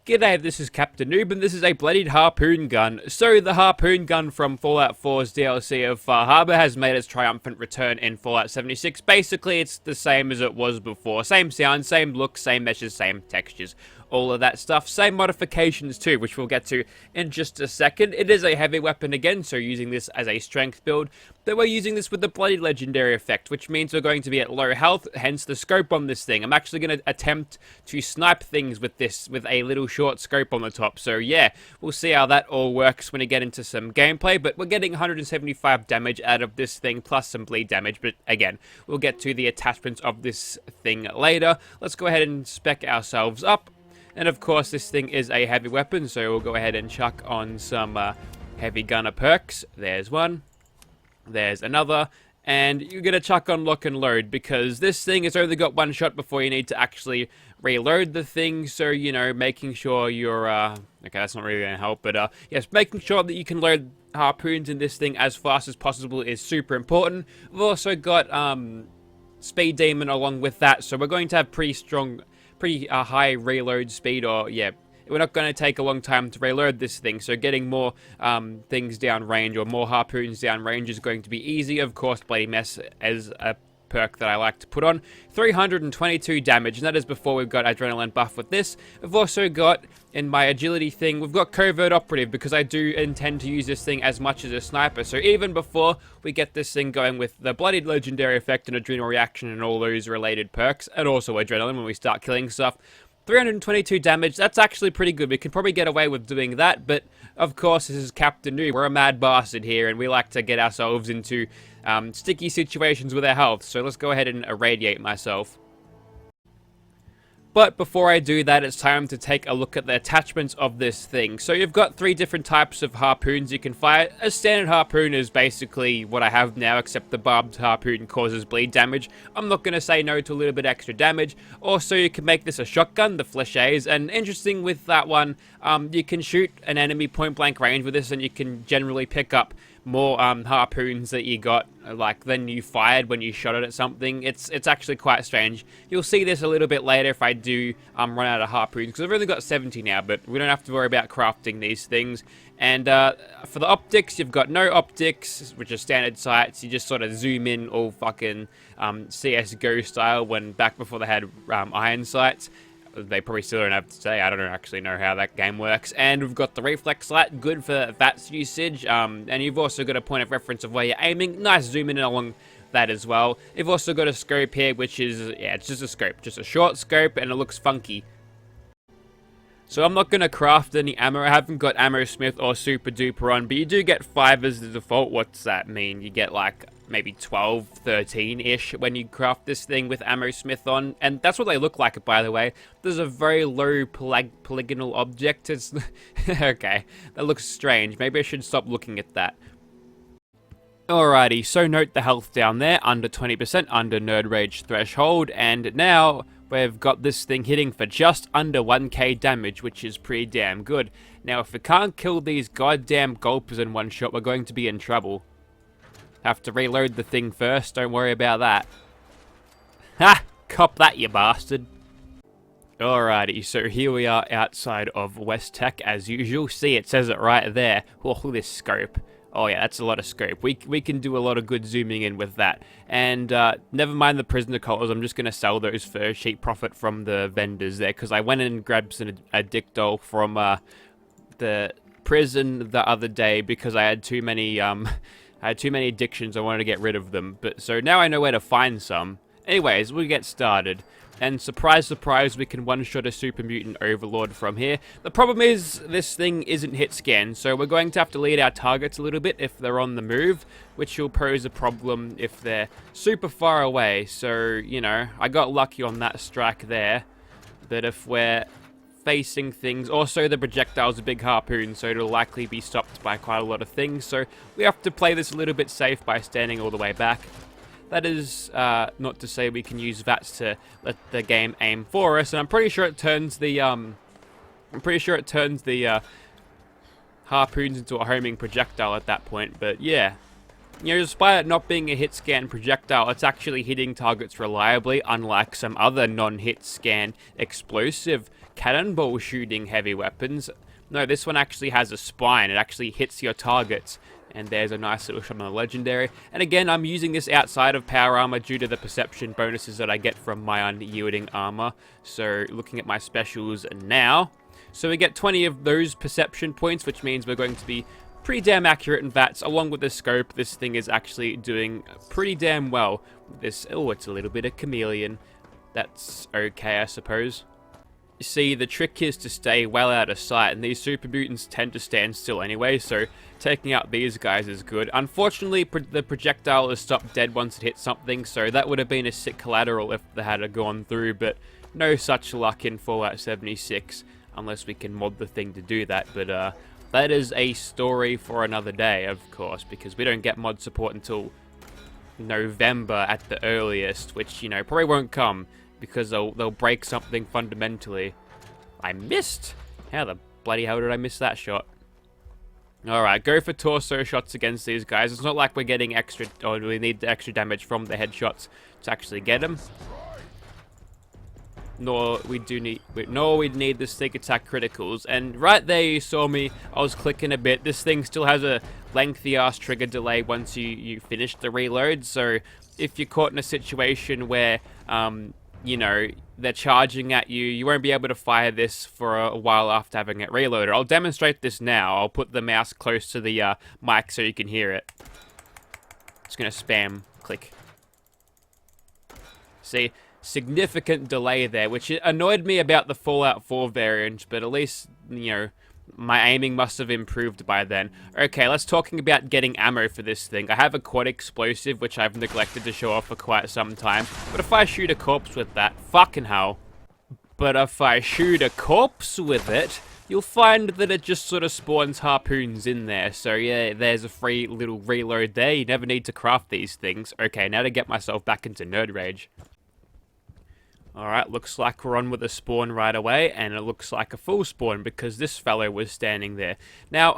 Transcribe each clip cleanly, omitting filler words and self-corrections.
G'day, this is Captainoob, and this is a Bloodied Harpoon Gun. So, the Harpoon Gun from Fallout 4's DLC of Far Harbor has made its triumphant return in Fallout 76. Basically, it's the same as it was before. Same sound, same look, same meshes, same textures. All of that stuff. Same modifications too, which we'll get to in just a second. It is a heavy weapon again, so using this as a strength build. But we're using this with the Bloody Legendary effect, which means we're going to be at low health, hence the scope on this thing. I'm actually going to attempt to snipe things with this, with a little short scope on the top. So yeah, we'll see how that all works when we get into some gameplay. But we're getting 175 damage out of this thing, plus some bleed damage. But again, we'll get to the attachments of this thing later. Let's go ahead and spec ourselves up. And of course, this thing is a heavy weapon, so we'll go ahead and chuck on some heavy gunner perks. There's one. There's another. And you're going to chuck on lock and load, because this thing has only got one shot before you need to actually reload the thing. So, you know, making sure you're... okay, that's not really going to help, but yes, making sure that you can load harpoons in this thing as fast as possible is super important. We've also got Speed Demon along with that, so we're going to have pretty high reload speed, or yeah, we're not going to take a long time to reload this thing, so getting more things down range, or more harpoons down range, is going to be easy. Of course, Bloody Mess as a perk that I like to put on. 322 damage, and that is before we've got adrenaline buff with this. We've also got, in my agility thing, we've got Covert Operative, because I do intend to use this thing as much as a sniper. So even before we get this thing going with the Bloodied Legendary effect and Adrenal Reaction and all those related perks, and also adrenaline when we start killing stuff, 322 damage, that's actually pretty good. We can probably get away with doing that, but of course this is Captainoob. We're a mad bastard here, and we like to get ourselves into sticky situations with our health. So let's go ahead and irradiate myself. But before I do that, it's time to take a look at the attachments of this thing. So you've got three different types of harpoons you can fire. A standard harpoon is basically what I have now, except the barbed harpoon causes bleed damage. I'm not going to say no to a little bit extra damage. Also, you can make this a shotgun, the Fléchés. And interesting with that one, you can shoot an enemy point blank range with this, and you can generally pick up more harpoons that you got, like, than you fired when you shot it at something. It's actually quite strange. You'll see this a little bit later if I do run out of harpoons, because I've only got 70 now, but we don't have to worry about crafting these things. And for the optics, you've got no optics, which are standard sights. You just sort of zoom in all fucking CSGO style, when back before they had iron sights. They probably still don't have to say. I don't actually know how that game works. And we've got the reflex light, good for VATS usage. And you've also got a point of reference of where you're aiming. Nice zoom in along that as well. You've also got a scope here, which is, yeah, it's just a scope. Just a short scope, and it looks funky. So I'm not going to craft any ammo. I haven't got Ammo Smith or Super Duper on, but you do get 5 as the default. What's that mean? You get like maybe 12, 13-ish when you craft this thing with Ammo Smith on. And that's what they look like, by the way. There's a very low polygonal object. It's okay, that looks strange. Maybe I should stop looking at that. Alrighty, so note the health down there, under 20%, under Nerd Rage threshold, and now we've got this thing hitting for just under 1k damage, which is pretty damn good. Now, if we can't kill these goddamn gulpers in one shot, we're going to be in trouble. Have to reload the thing first, don't worry about that. Ha! Cop that, you bastard. Alrighty, so here we are outside of West Tech as usual. See, it says it right there. Oh, this scope. Oh yeah, that's a lot of scope. We can do a lot of good zooming in with that. And never mind the prisoner collars, I'm just going to sell those for cheap profit from the vendors there, because I went in and grabbed a dick doll from the prison the other day because I had too many addictions. I wanted to get rid of them. But so now I know where to find some. Anyways, we'll get started. And surprise, surprise, we can one-shot a Super Mutant Overlord from here. The problem is, this thing isn't hit scan, so we're going to have to lead our targets a little bit if they're on the move, which will pose a problem if they're super far away. So, you know, I got lucky on that strike there. But if we're facing things... Also, the projectile's a big harpoon, so it'll likely be stopped by quite a lot of things. So we have to play this a little bit safe by standing all the way back. That is not to say we can use VATS to let the game aim for us, and I'm pretty sure it turns the harpoons into a homing projectile at that point. But yeah, you know, despite it not being a hit scan projectile, it's actually hitting targets reliably, unlike some other non-hit scan explosive cannonball shooting heavy weapons. No, this one actually has a spine. It actually hits your targets. And there's a nice little shot on the legendary. And again, I'm using this outside of power armor due to the perception bonuses that I get from my unyielding armor. So looking at my specials now. So we get 20 of those perception points, which means we're going to be pretty damn accurate in VATS. Along with the scope, this thing is actually doing pretty damn well. This, oh, it's a little bit of chameleon. That's okay, I suppose. You see, the trick is to stay well out of sight, and these super mutants tend to stand still anyway, so taking out these guys is good. Unfortunately, the projectile is stopped dead once it hits something, so that would have been a sick collateral if they had gone through, but no such luck in Fallout 76, unless we can mod the thing to do that. But that is a story for another day, of course, because we don't get mod support until November at the earliest, which, you know, probably won't come. Because they'll break something fundamentally. I missed! How the bloody hell did I miss that shot? Alright, go for torso shots against these guys. It's not like we're getting extra, or we need the extra damage from the headshots to actually get them. Nor we need the sneak attack criticals. And right there you saw me, I was clicking a bit. This thing still has a lengthy ass trigger delay once you finish the reload. So if you're caught in a situation where you know, they're charging at you, you won't be able to fire this for a while after having it reloaded. I'll demonstrate this now. I'll put the mouse close to the mic so you can hear it. Just gonna spam click. See, significant delay there, which annoyed me about the Fallout 4 variant, but at least, you know, my aiming must have improved by then. Okay, let's talking about getting ammo for this thing. I have a quad explosive, which I've neglected to show off for quite some time. But if I shoot a corpse with that, fucking hell. But if I shoot a corpse with it, you'll find that it just sort of spawns harpoons in there. So yeah, there's a free little reload there. You never need to craft these things. Okay, now to get myself back into nerd rage. Alright, looks like we're on with a spawn right away, and it looks like a full spawn because this fellow was standing there. Now,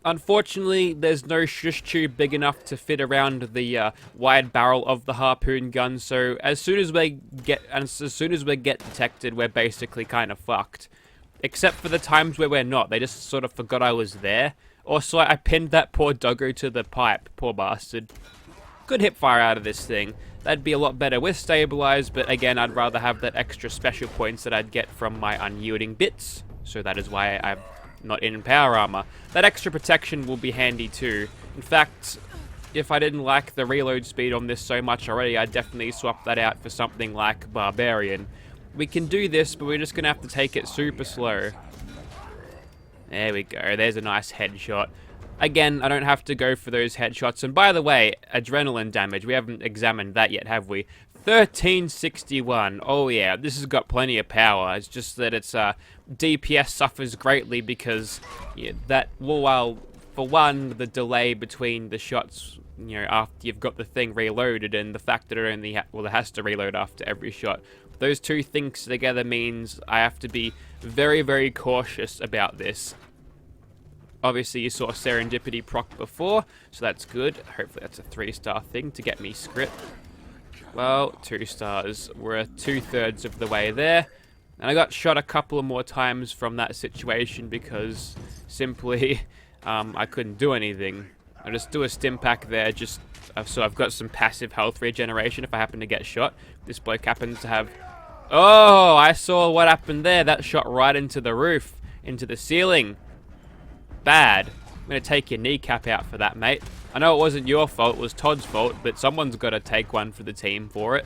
unfortunately, there's no shush tube big enough to fit around the wide barrel of the harpoon gun, so as soon as we get detected, we're basically kind of fucked. Except for the times where we're not. They just sort of forgot I was there. Also, I pinned that poor doggo to the pipe. Poor bastard. Good hip fire out of this thing. That'd be a lot better with stabilized, but again, I'd rather have that extra special points that I'd get from my unyielding bits. So that is why I'm not in power armor. That extra protection will be handy too. In fact, if I didn't like the reload speed on this so much already, I'd definitely swap that out for something like Barbarian. We can do this, but we're just gonna have to take it super slow. There we go, there's a nice headshot. Again, I don't have to go for those headshots. And by the way, adrenaline damage, we haven't examined that yet, have we? 1361. Oh yeah, this has got plenty of power. It's just that its DPS suffers greatly because well, for one, the delay between the shots, you know, after you've got the thing reloaded, and the fact that it only it has to reload after every shot. Those two things together means I have to be very, very cautious about this. Obviously, you saw Serendipity proc before, so that's good. Hopefully that's a 3-star thing to get me script. Well, 2 stars. We're 2/3 of the way there. And I got shot a couple of more times from that situation because simply I couldn't do anything. I'll just do a stim pack there, just so I've got some passive health regeneration if I happen to get shot. This bloke happens to have... Oh, I saw what happened there. That shot right into the roof, into the ceiling. Bad. I'm going to take your kneecap out for that, mate. I know it wasn't your fault, it was Todd's fault, but someone's got to take one for the team for it.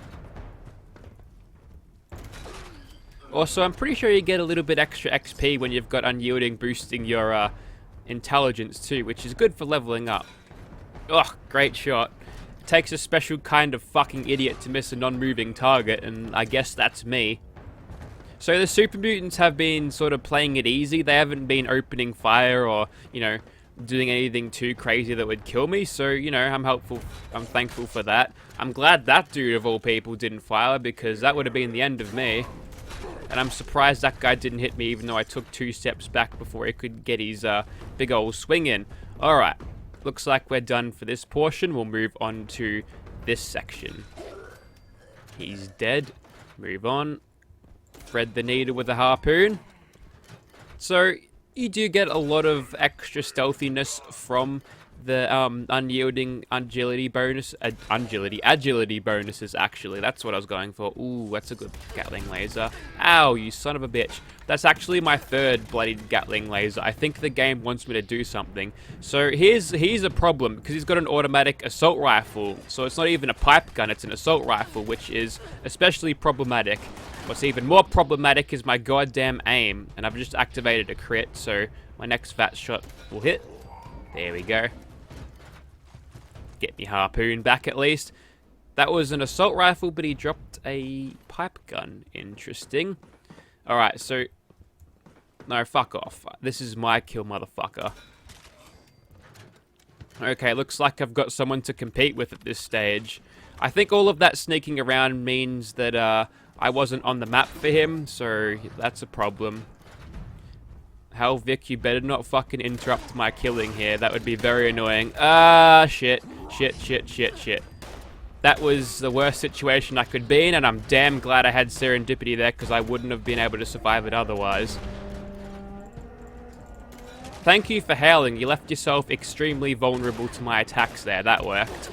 Also, I'm pretty sure you get a little bit extra XP when you've got unyielding boosting your intelligence too, which is good for leveling up. Ugh, great shot. It takes a special kind of fucking idiot to miss a non-moving target, and I guess that's me. So the super mutants have been sort of playing it easy. They haven't been opening fire or, you know, doing anything too crazy that would kill me. So, you know, I'm thankful for that. I'm glad that dude of all people didn't fire because that would have been the end of me. And I'm surprised that guy didn't hit me even though I took 2 steps back before he could get his big old swing in. Alright, looks like we're done for this portion. We'll move on to this section. He's dead. Move on. thread the needle with a harpoon. So you do get a lot of extra stealthiness from the unyielding agility bonuses, actually. That's what I was going for. Ooh, that's a good Gatling laser. Ow, you son of a bitch. That's actually my third bloodied Gatling laser. I think the game wants me to do something. So here's a problem, because he's got an automatic assault rifle. So it's not even a pipe gun, it's an assault rifle, which is especially problematic. What's even more problematic is my goddamn aim. And I've just activated a crit, so my next VAT shot will hit. There we go. Get me harpoon back at least. That was an assault rifle, but he dropped a pipe gun. Interesting. Alright, so... No, fuck off. This is my kill, motherfucker. Okay, looks like I've got someone to compete with at this stage. I think all of that sneaking around means that I wasn't on the map for him, so that's a problem. Hell, Vic, you better not fucking interrupt my killing here. That would be very annoying. Ah, shit. Shit. That was the worst situation I could be in, and I'm damn glad I had serendipity there, because I wouldn't have been able to survive it otherwise. Thank you for hailing. You left yourself extremely vulnerable to my attacks there. That worked.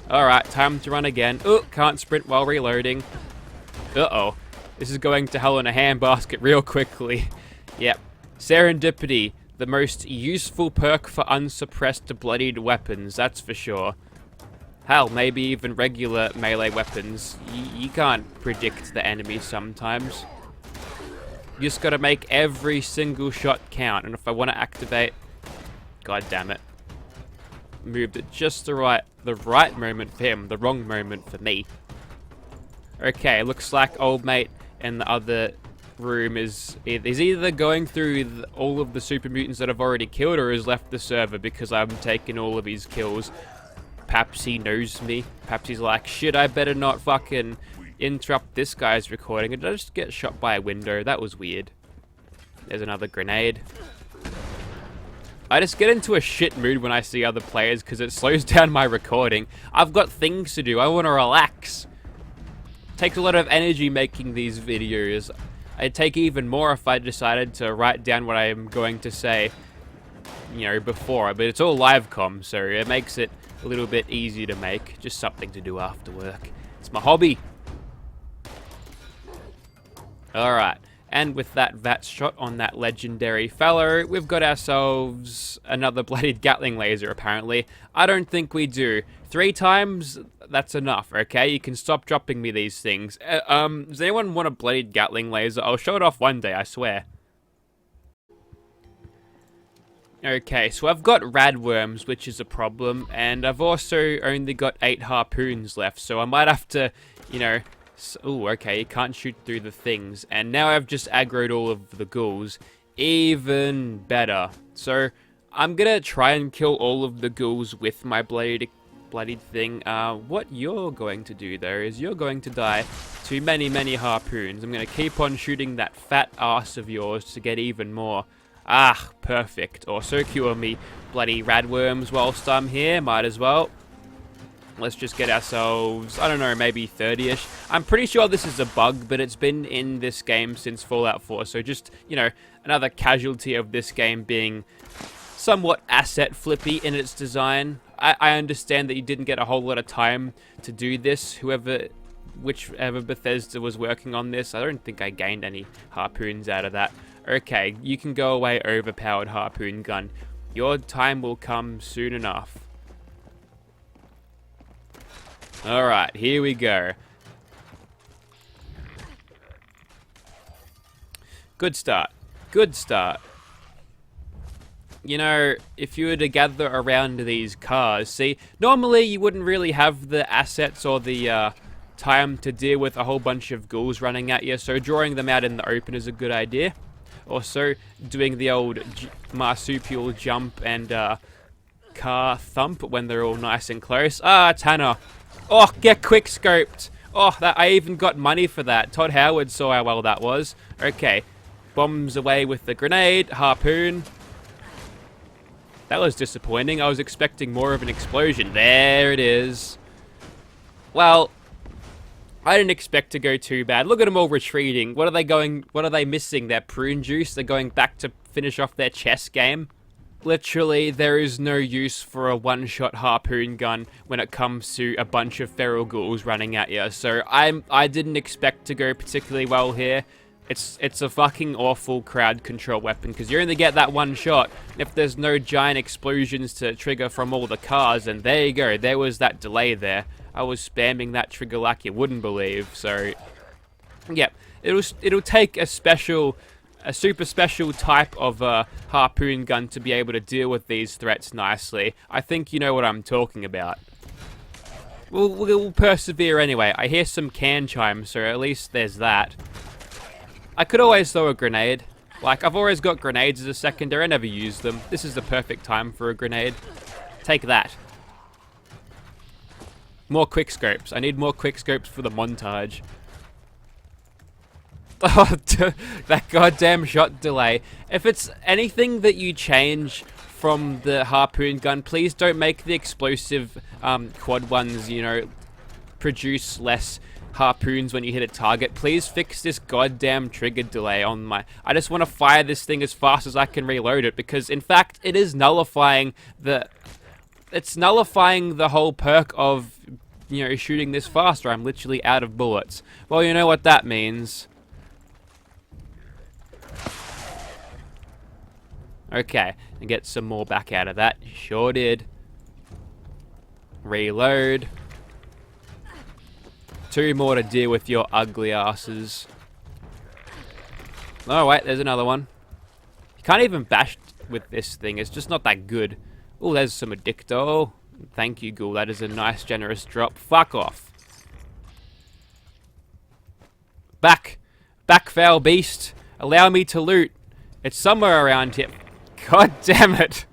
Alright, time to run again. Oh, can't sprint while reloading. Uh-oh. This is going to hell in a handbasket real quickly. Yep. Serendipity, the most useful perk for unsuppressed bloodied weapons, that's for sure. Hell, maybe even regular melee weapons. You can't predict the enemy sometimes. You just gotta make every single shot count, and if I want to activate... God damn it. Moved at just the right moment for him, the wrong moment for me. Okay, looks like old mate in the other room is either going through all of the super mutants that I've already killed, or has left the server because I'm taking all of his kills. Perhaps he knows me. Perhaps he's like, shit, I better not fucking interrupt this guy's recording. Did I just get shot by a window? That was weird. There's another grenade. I just get into a shit mood when I see other players because it slows down my recording. I've got things to do. I want to relax. It takes a lot of energy making these videos. It'd take even more if I decided to write down what I am going to say, you know, before. But it's all live comm, so it makes it a little bit easier to make. Just something to do after work. It's my hobby. Alright, and with that VAT shot on that legendary fellow, we've got ourselves another bloodied Gatling laser, apparently. I don't think we do. 3 times, that's enough, okay? You can stop dropping me these things. Does anyone want a bloodied Gatling laser? I'll show it off one day, I swear. Okay, so I've got radworms, which is a problem, and I've also only got 8 harpoons left, so I might have to, you know... Ooh, okay, you can't shoot through the things. And now I've just aggroed all of the ghouls. Even better. So, I'm gonna try and kill all of the ghouls with my bloodied thing. What you're going to do, though, is you're going to die to many harpoons. I'm gonna keep on shooting that fat ass of yours to get even more. Ah, perfect. Also cure me bloody radworms whilst I'm here. Might as well. Let's just get ourselves, I don't know, maybe 30-ish. I'm pretty sure this is a bug, but it's been in this game since Fallout 4. So just, you know, another casualty of this game being somewhat asset flippy in its design. I understand that you didn't get a whole lot of time to do this. Whichever Bethesda was working on this, I don't think I gained any harpoons out of that. Okay, you can go away, overpowered harpoon gun. Your time will come soon enough. Alright, here we go. Good start. Good start. You know, if you were to gather around these cars, see, normally you wouldn't really have the assets or the time to deal with a whole bunch of ghouls running at you, so drawing them out in the open is a good idea. Also, doing the old marsupial jump and car thump when they're all nice and close. Ah, Tanner. Oh, get quick scoped. Oh, I even got money for that. Todd Howard saw how well that was. Okay. Bombs away with the grenade. Harpoon. That was disappointing. I was expecting more of an explosion. There it is. Well, I didn't expect to go too bad. Look at them all retreating. What are they missing? Their prune juice? They're going back to finish off their chess game? Literally, there is no use for a one-shot harpoon gun when it comes to a bunch of feral ghouls running at you. So I didn't expect to go particularly well here. It's a fucking awful crowd control weapon because you only get that one shot if there's no giant explosions to trigger from all the cars. And there you go. There was that delay there. I was spamming that trigger like you wouldn't believe. So, yeah, it'll take a super special type of harpoon gun to be able to deal with these threats nicely. I think you know what I'm talking about. We'll persevere anyway. I hear some can chimes, so at least there's that. I could always throw a grenade. Like, I've always got grenades as a secondary. I never use them. This is the perfect time for a grenade. Take that. More quickscopes. I need more quickscopes for the montage. Oh, that goddamn shot delay. If it's anything that you change from the harpoon gun, please don't make the explosive quad ones, you know, produce less harpoons when you hit a target. Please fix this goddamn trigger delay on my... I just want to fire this thing as fast as I can reload it because, in fact, it is nullifying the... It's nullifying the whole perk of, you know, shooting this faster. I'm literally out of bullets. Well, you know what that means. Okay, and get some more back out of that. Sure did. Reload. 2 more to deal with your ugly asses. Oh wait, there's another one. You can't even bash with this thing. It's just not that good. Oh, there's some addicto. Thank you, ghoul. That is a nice, generous drop. Fuck off. Back. Back, foul beast. Allow me to loot. It's somewhere around here. God damn it.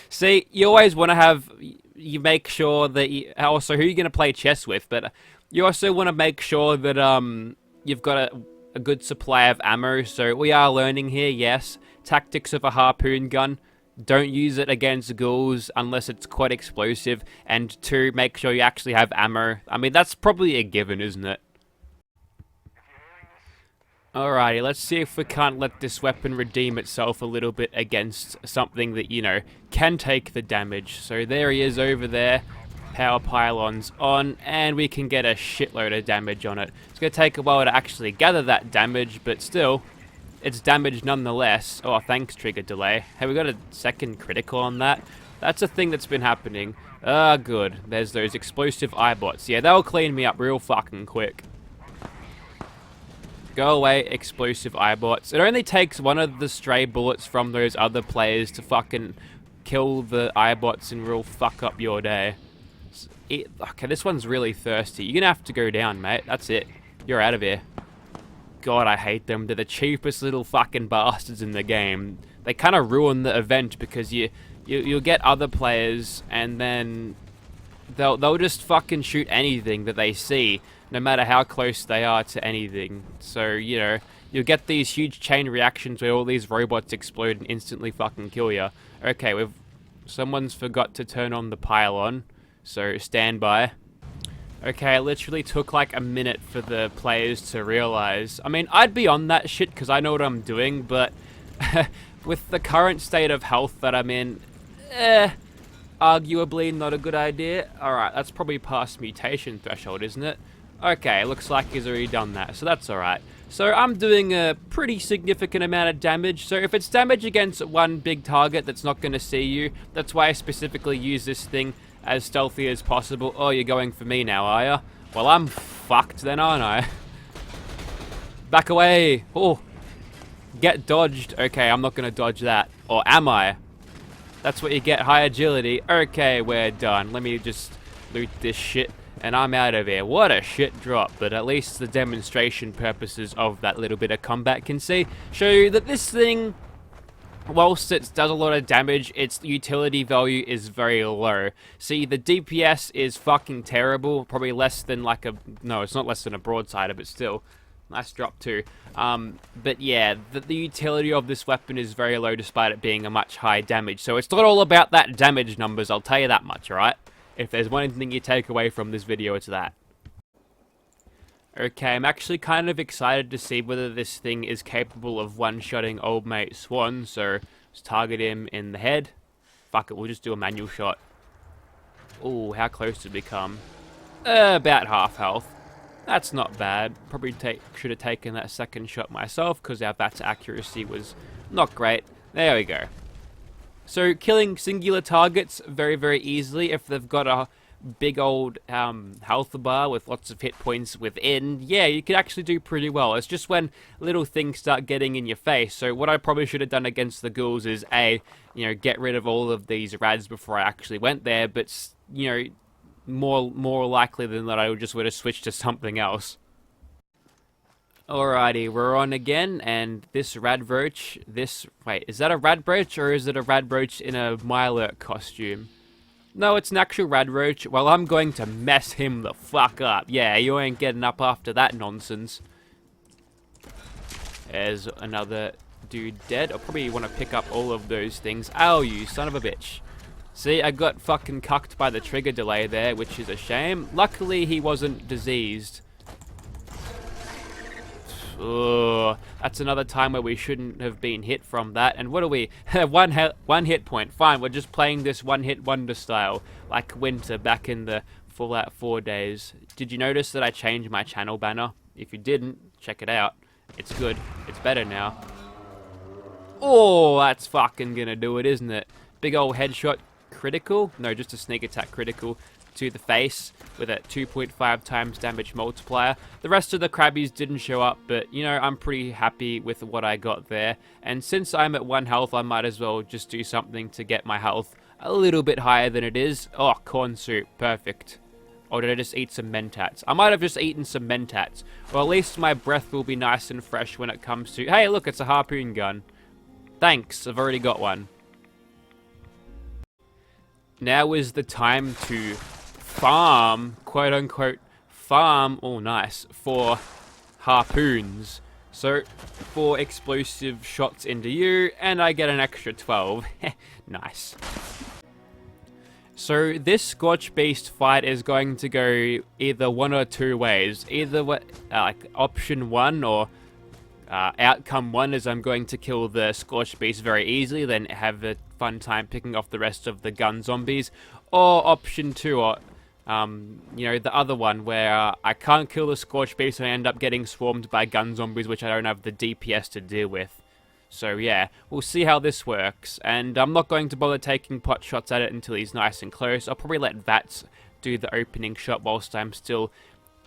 See, you always want to have... You make sure that you... Also, who are you going to play chess with? But you also want to make sure that you've got a good supply of ammo. So we are learning here, yes. Tactics of a harpoon gun. Don't use it against ghouls unless it's quite explosive. And 2, make sure you actually have ammo. I mean, that's probably a given, isn't it? Alrighty, let's see if we can't let this weapon redeem itself a little bit against something that, you know, can take the damage. So there he is over there. Power pylons on, and we can get a shitload of damage on it. It's going to take a while to actually gather that damage, but still, it's damage nonetheless. Oh, thanks, trigger delay. Hey, we got a second critical on that. That's a thing that's been happening. Ah, good. There's those explosive eyebots. Yeah, they'll clean me up real fucking quick. Go away, explosive eyebots. It only takes one of the stray bullets from those other players to fucking kill the eyebots and real fuck up your day. Okay, this one's really thirsty. You're gonna have to go down, mate. That's it. You're out of here. God, I hate them. They're the cheapest little fucking bastards in the game. They kind of ruin the event because you'll get other players and then they'll just fucking shoot anything that they see, no matter how close they are to anything. So, you know, you'll get these huge chain reactions where all these robots explode and instantly fucking kill you. Okay, someone's forgot to turn on the pylon, so stand by. Okay, it literally took like a minute for the players to realize. I mean, I'd be on that shit because I know what I'm doing, but with the current state of health that I'm in, arguably not a good idea. Alright, that's probably past mutation threshold, isn't it? Okay, looks like he's already done that, so that's alright. So I'm doing a pretty significant amount of damage, so if it's damage against one big target that's not going to see you, that's why I specifically use this thing as stealthy as possible. Oh, you're going for me now, are ya? Well, I'm fucked then, aren't I? Back away! Oh! Get dodged. Okay, I'm not going to dodge that. Or am I? That's what you get, high agility. Okay, we're done. Let me just loot this shit. And I'm out of here. What a shit drop. But at least the demonstration purposes of that little bit of combat can show you that this thing, whilst it does a lot of damage, its utility value is very low. See, the DPS is fucking terrible. Probably less than like a... No, it's not less than a broadside, but still. Nice drop too. But yeah, the utility of this weapon is very low despite it being a much higher damage. So it's not all about that damage numbers, I'll tell you that much, alright? If there's one thing you take away from this video, it's that. Okay, I'm actually kind of excited to see whether this thing is capable of one-shotting old mate Swan, so let's target him in the head. Fuck it, we'll just do a manual shot. Ooh, how close did we come? About half health. That's not bad. Probably should have taken that second shot myself, because our VATS accuracy was not great. There we go. So, killing singular targets very, very easily if they've got a big old health bar with lots of hit points within, yeah, you can actually do pretty well. It's just when little things start getting in your face. So what I probably should have done against the ghouls is get rid of all of these rads before I actually went there, but more likely than that I just would have switched to something else. Alrighty, we're on again, and this radroach, wait, is that a radroach or is it a radroach in a Mirelurk costume? No, it's an actual radroach. Well, I'm going to mess him the fuck up. Yeah, you ain't getting up after that nonsense. There's another dude dead. I'll probably want to pick up all of those things. Ow, you son of a bitch. See, I got fucking cucked by the trigger delay there, which is a shame. Luckily, he wasn't diseased. Ugh, that's another time where we shouldn't have been hit from that. And what are we? one hit point. Fine, we're just playing this one-hit wonder style, like Winter back in the Fallout 4 days. Did you notice that I changed my channel banner? If you didn't, check it out. It's good. It's better now. Oh, that's fucking gonna do it, isn't it? Big old headshot critical. No, just a sneak attack critical to the face with a 2.5 times damage multiplier. The rest of the crabbies didn't show up, but I'm pretty happy with what I got there. And since I'm at 1 health, I might as well just do something to get my health a little bit higher than it is. Oh, corn soup, perfect. Or did I just eat some mentats? I might have just eaten some mentats. Or at least my breath will be nice and fresh when it comes to... Hey, look, it's a harpoon gun. Thanks, I've already got one. Now is the time to farm, quote unquote, farm, oh nice, for harpoons. So, 4 explosive shots into you, and I get an extra 12. Nice. So, this Scorch Beast fight is going to go either one or two ways. Either like option 1 or outcome 1 is I'm going to kill the Scorch Beast very easily, then have a fun time picking off the rest of the gun zombies. Or option 2, or the other one where I can't kill the Scorch Beast and I end up getting swarmed by gun zombies, which I don't have the DPS to deal with. So yeah, we'll see how this works. And I'm not going to bother taking pot shots at it until he's nice and close. I'll probably let VATS do the opening shot whilst I'm still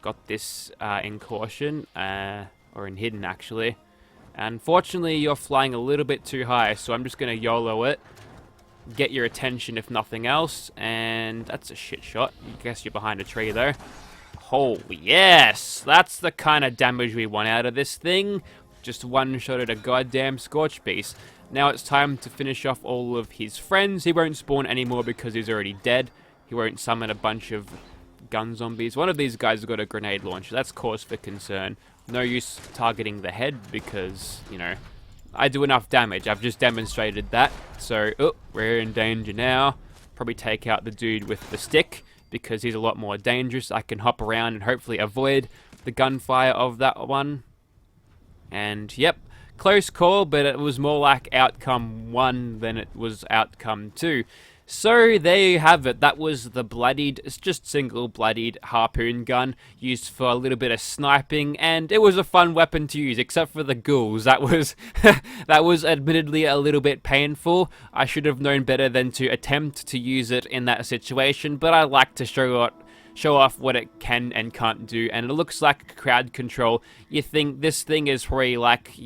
got this in caution, or in hidden actually. Unfortunately, you're flying a little bit too high, so I'm just going to YOLO it. Get your attention if nothing else, and that's a shit shot. I guess you're behind a tree though. Oh yes, that's the kind of damage we want out of this thing. Just one shot at a goddamn Scorch Beast. Now it's time to finish off all of his friends. He won't spawn anymore because he's already dead. He won't summon a bunch of gun zombies. One of these guys has got a grenade launcher. That's cause for concern. No use targeting the head because, I do enough damage. I've just demonstrated that. So, we're in danger now. Probably take out the dude with the stick because he's a lot more dangerous. I can hop around and hopefully avoid the gunfire of that one. And, yep, close call, but it was more like outcome 1 than it was outcome 2. So, there you have it. That was the it's just single bloodied harpoon gun used for a little bit of sniping, and it was a fun weapon to use, except for the ghouls. That was, that was admittedly a little bit painful. I should have known better than to attempt to use it in that situation, but I like to show off what it can and can't do, and it looks like crowd control. You think this thing is probably like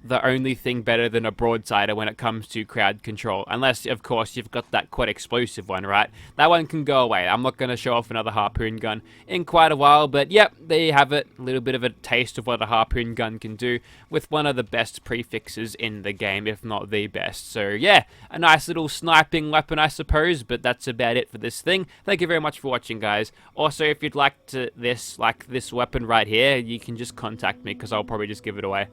the only thing better than a broadsider when it comes to crowd control. Unless, of course, you've got that quite explosive one, right? That one can go away. I'm not going to show off another harpoon gun in quite a while, but yep, there you have it. A little bit of a taste of what a harpoon gun can do with one of the best prefixes in the game, if not the best. So yeah, a nice little sniping weapon, I suppose, but that's about it for this thing. Thank you very much for watching, guys. Also, if you'd like this weapon right here, you can just contact me because I'll probably just give it away.